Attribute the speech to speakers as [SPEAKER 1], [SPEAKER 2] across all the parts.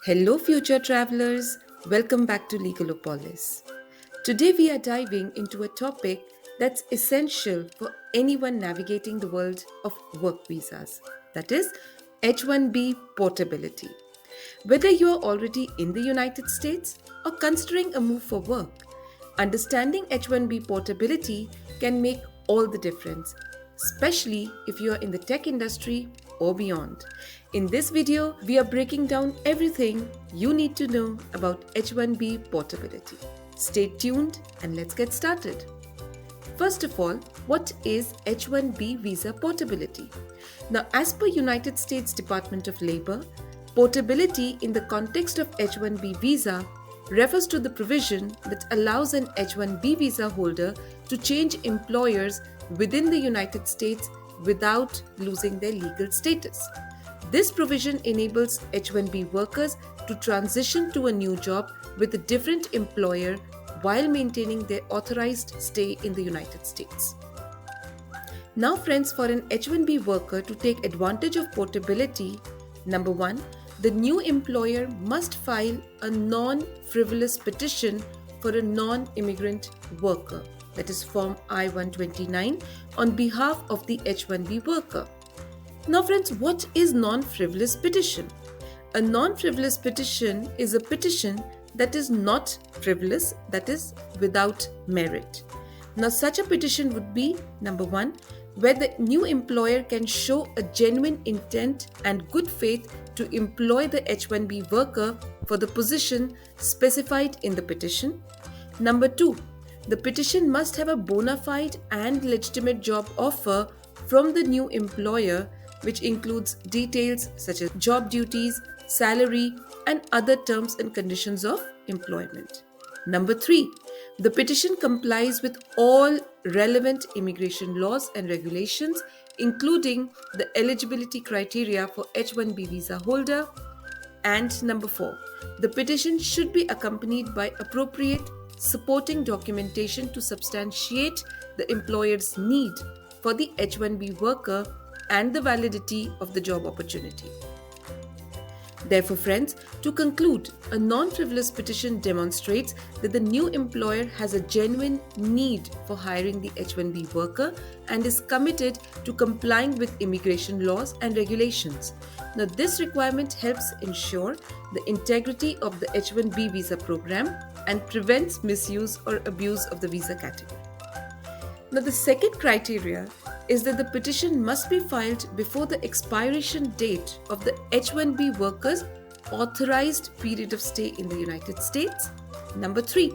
[SPEAKER 1] Hello, future travelers. Welcome back to Legalopolis. Today, we are diving into a topic that's essential for anyone navigating the world of work visas, that is, H1B portability. Whether you are already in the United States or considering a move for work, understanding H1B portability can make all the difference, especially if you are in the tech industry or beyond. In this video, we are breaking down everything you need to know about H1B portability. Stay tuned and let's get started. First of all, what is H1B visa portability? Now, as per United States Department of Labor, portability in the context of H1B visa refers to the provision that allows an H1B visa holder to change employers within the United States without losing their legal status. This provision enables H1B workers to transition to a new job with a different employer while maintaining their authorized stay in the United States. Now, friends, for an H1B worker to take advantage of portability, number one, the new employer must file a non-frivolous petition for a non-immigrant worker, that is Form I-129, on behalf of the H1B worker. Now, friends, what is non-frivolous petition? A non-frivolous petition is a petition that is not frivolous, that is without merit. Now, such a petition would be, number one, where the new employer can show a genuine intent and good faith to employ the H1B worker for the position specified in the petition. Number two, the petition must have a bona fide and legitimate job offer from the new employer, which includes details such as job duties, salary, and other terms and conditions of employment. Number three, the petition complies with all relevant immigration laws and regulations, including the eligibility criteria for H1B visa holder. And number four, the petition should be accompanied by appropriate supporting documentation to substantiate the employer's need for the H1B worker and the validity of the job opportunity. Therefore, friends, to conclude, a non-frivolous petition demonstrates that the new employer has a genuine need for hiring the H-1B worker and is committed to complying with immigration laws and regulations. Now, this requirement helps ensure the integrity of the H-1B visa program and prevents misuse or abuse of the visa category. Now, the second criteria is that the petition must be filed before the expiration date of the H-1B worker's authorized period of stay in the United States. Number three,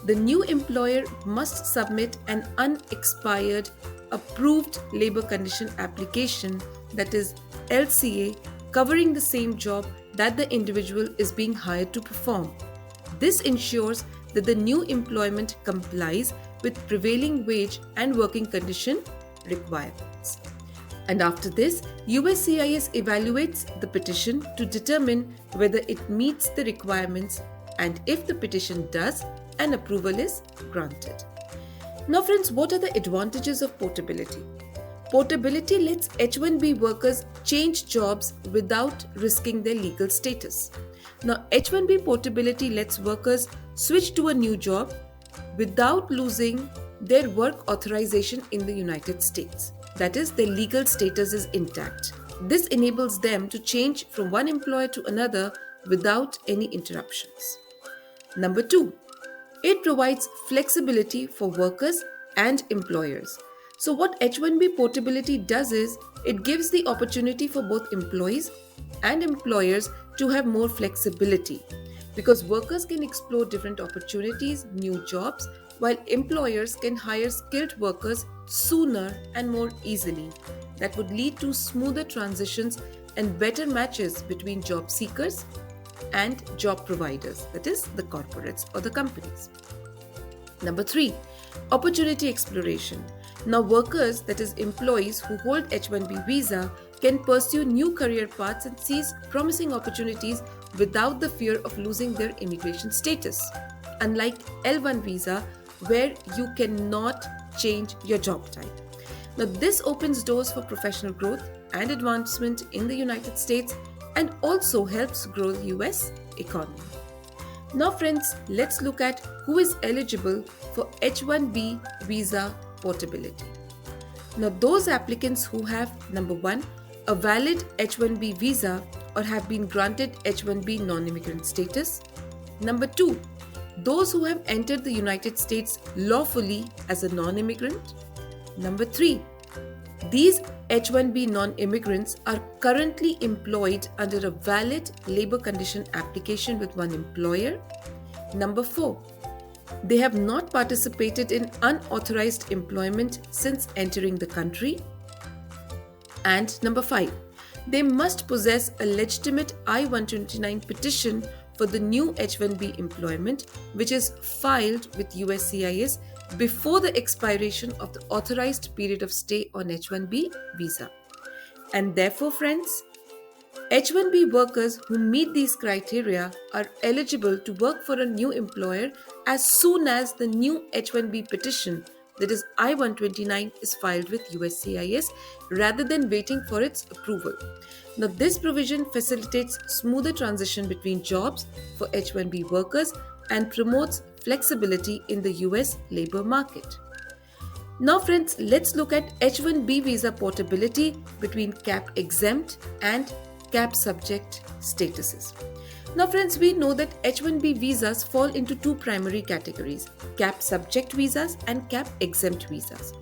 [SPEAKER 1] the new employer must submit an unexpired approved labor condition application, that is LCA, covering the same job that the individual is being hired to perform. This ensures that the new employment complies with prevailing wage and working condition requirements. And after this, USCIS evaluates the petition to determine whether it meets the requirements, and if the petition does, an approval is granted. Now, friends, what are the advantages of portability? Portability lets H1B workers change jobs without risking their legal status. Now, H1B portability lets workers switch to a new job without losing their work authorization in the United States. That is, their legal status is intact. This enables them to change from one employer to another without any interruptions. Number two, it provides flexibility for workers and employers. So what H1B portability does is, it gives the opportunity for both employees and employers to have more flexibility, because workers can explore different opportunities, new jobs, while employers can hire skilled workers sooner and more easily. That would lead to smoother transitions and better matches between job seekers and job providers, that is, the corporates or the companies. Number three, opportunity exploration. Now, workers, that is, employees who hold H-1B visa, can pursue new career paths and seize promising opportunities without the fear of losing their immigration status. Unlike L1 visa, where you cannot change your job type. Now, this opens doors for professional growth and advancement in the United States and also helps grow the US economy. Now friends, let's look at who is eligible for H1B visa portability. Now those applicants who have number 1, a valid H1B visa or have been granted H1B non-immigrant status. Number 2, those who have entered the United States lawfully as a non-immigrant. Number 3, these H1B non-immigrants are currently employed under a valid labor condition application with one employer. Number 4, they have not participated in unauthorized employment since entering the country. And number 5, they must possess a legitimate I-129 petition for the new H-1B employment, which is filed with USCIS before the expiration of the authorized period of stay on H-1B visa. And therefore, friends, H-1B workers who meet these criteria are eligible to work for a new employer as soon as the new H-1B petition, that is I-129, is filed with USCIS rather than waiting for its approval. Now, this provision facilitates smoother transition between jobs for H-1B workers and promotes flexibility in the US labor market. Now friends, let's look at H-1B visa portability between CAP exempt and CAP subject statuses. Now friends, we know that H-1B visas fall into two primary categories, CAP subject visas and CAP exempt visas.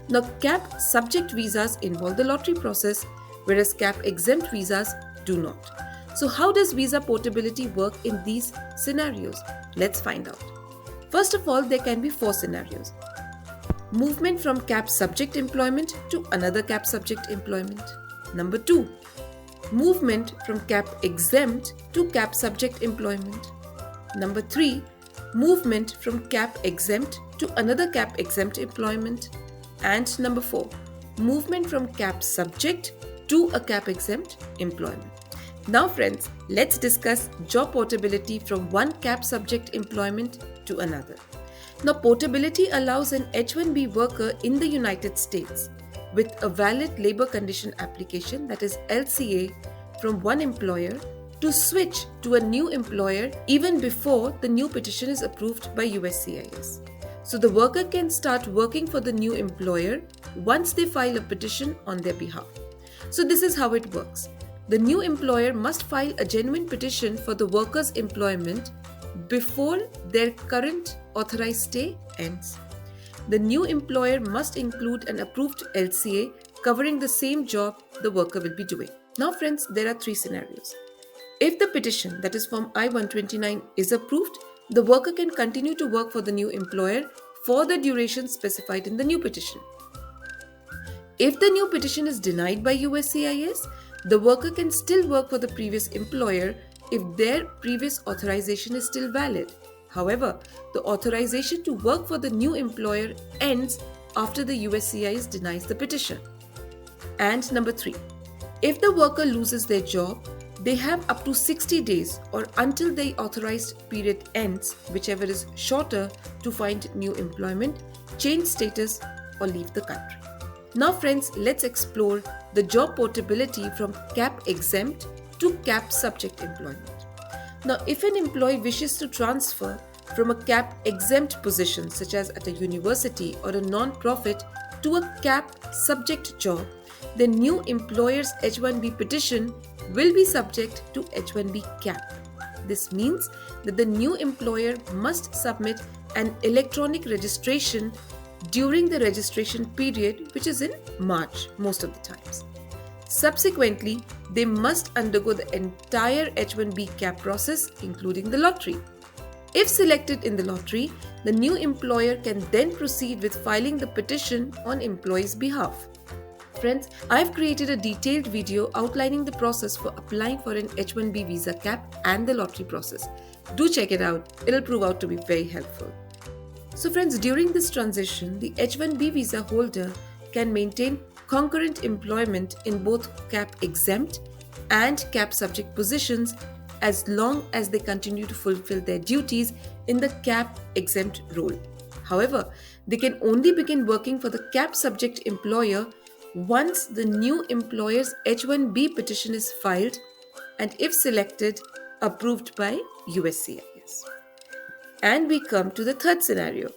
[SPEAKER 1] Now CAP subject visas involve the lottery process, whereas CAP exempt visas do not. So how does visa portability work in these scenarios? Let's find out. First of all, there can be 4 scenarios. Movement from CAP subject employment to another CAP subject employment. Number 2, movement from CAP exempt to CAP subject employment. Number 3, movement from CAP exempt to another CAP exempt employment. And number 4, movement from CAP subject to a CAP exempt employment. Now friends, let's discuss job portability from one CAP subject employment to another. Now portability allows an H-1B worker in the United States with a valid labor condition application, that is LCA, from one employer to switch to a new employer even before the new petition is approved by USCIS. So the worker can start working for the new employer once they file a petition on their behalf. So this is how it works. The new employer must file a genuine petition for the worker's employment before their current authorized stay ends. The new employer must include an approved LCA covering the same job the worker will be doing. Now friends, there are 3 scenarios. If the petition, that is Form I-129, is approved, the worker can continue to work for the new employer for the duration specified in the new petition. If the new petition is denied by USCIS, the worker can still work for the previous employer if their previous authorization is still valid. However, the authorization to work for the new employer ends after the USCIS denies the petition. And number 3, if the worker loses their job, they have up to 60 days or until the authorized period ends, whichever is shorter, to find new employment, change status, or leave the country. Now friends, let's explore the job portability from CAP exempt to CAP subject employment. Now, if an employee wishes to transfer from a CAP exempt position, such as at a university or a non-profit, to a CAP subject job, the new employer's H-1B petition will be subject to H-1B CAP. This means that the new employer must submit an electronic registration during the registration period, which is in March most of the times. Subsequently, they must undergo the entire H-1B CAP process, including the lottery. If selected in the lottery, the new employer can then proceed with filing the petition on employee's behalf. Friends, I've created a detailed video outlining the process for applying for an H-1B visa CAP and the lottery process. Do check it out, it'll prove out to be very helpful. So friends, during this transition, the H-1B visa holder can maintain concurrent employment in both CAP exempt and CAP subject positions as long as they continue to fulfill their duties in the CAP exempt role. However, they can only begin working for the CAP subject employer once the new employer's H-1B petition is filed and if selected, approved by USCIS. And we come to the third scenario.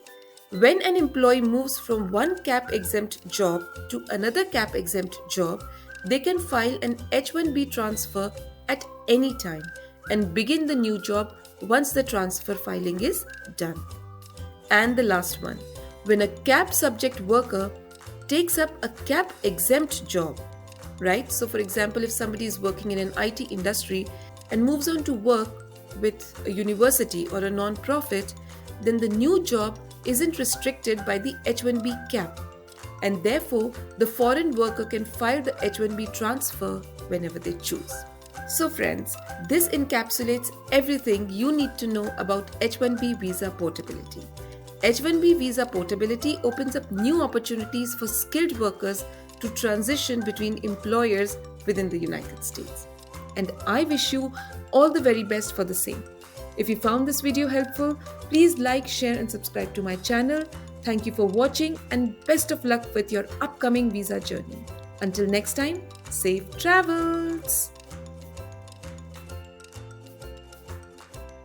[SPEAKER 1] When an employee moves from one cap exempt job to another cap exempt job, they can file an H1B transfer at any time and begin the new job once the transfer filing is done. And the last one, when a cap subject worker takes up a cap exempt job, right? So, for example, if somebody is working in an IT industry and moves on to work with a university or a non-profit, then the new job isn't restricted by the H1B cap, and therefore the foreign worker can file the H1B transfer whenever they choose. So friends, this encapsulates everything you need to know about H1B visa portability. H1B visa portability opens up new opportunities for skilled workers to transition between employers within the United States. And I wish you all the very best for the same. If you found this video helpful, please like, share and subscribe to my channel. Thank you for watching and best of luck with your upcoming visa journey. Until next time, safe travels!